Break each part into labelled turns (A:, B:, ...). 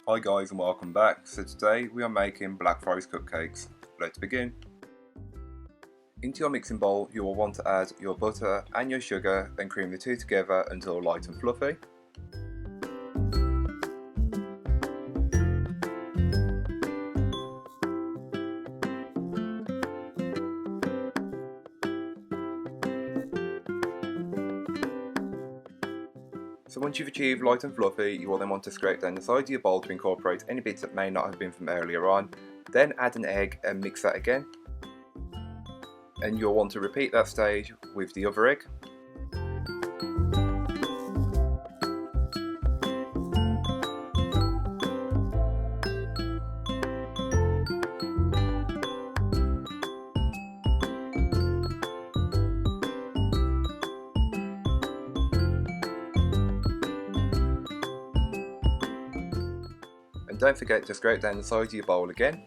A: Hi guys and welcome back. So today we are making Black Forest Cupcakes. Let's begin. Into your mixing bowl you will want to add your butter and your sugar and cream the two together until light and fluffy. So once you've achieved light and fluffy, you will then want to scrape down the sides of your bowl to incorporate any bits that may not have been from earlier on. Then add an egg and mix that again. And you'll want to repeat that stage with the other egg. And don't forget to scrape down the sides of your bowl again.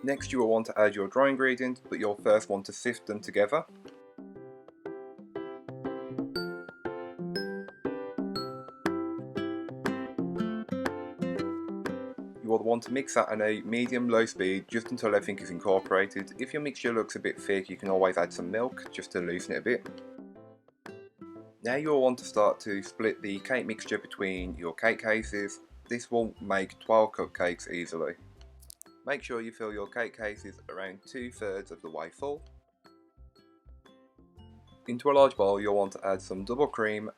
A: Next you will want to add your dry ingredients, but you'll first want to sift them together. You will want to mix that at a medium-low speed just until everything is incorporated. If your mixture looks a bit thick, you can always add some milk just to loosen it a bit. Now you will want to start to split the cake mixture between your cake cases. This will make 12 cupcakes easily. Make sure you fill your cake cases around 2/3 of the way full. Into a large bowl you'll want to add some double cream,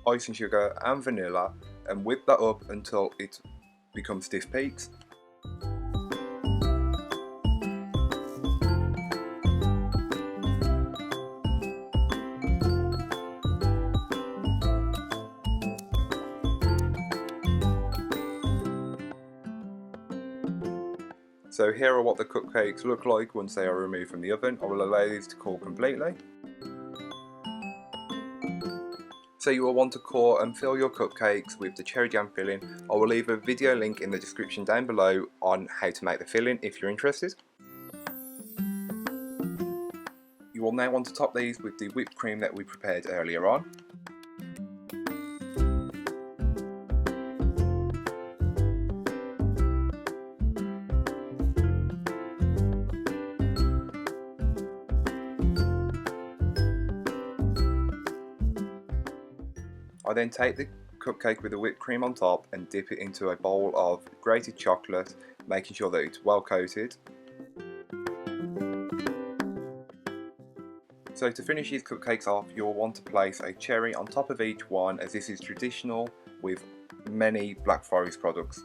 A: icing sugar and vanilla and whip that up until it becomes stiff peaks. So here are what the cupcakes look like once they are removed from the oven. I will allow these to cool completely. So you will want to core and fill your cupcakes with the cherry jam filling. I will leave a video link in the description down below on how to make the filling if you're interested. You will now want to top these with the whipped cream that we prepared earlier on. I then take the cupcake with the whipped cream on top and dip it into a bowl of grated chocolate, making sure that it's well coated. So to finish these cupcakes off, you'll want to place a cherry on top of each one, as this is traditional with many Black Forest products.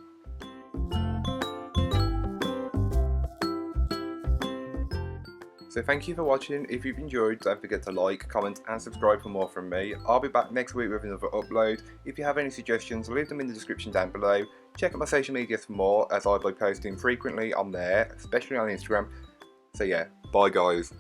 A: So thank you for watching. If you've enjoyed, don't forget to like, comment and subscribe for more from me. I'll be back next week with another upload. If you have any suggestions, leave them in the description down below. Check out my social media for more, as I'll be posting frequently on there, especially on Instagram. So yeah, bye guys.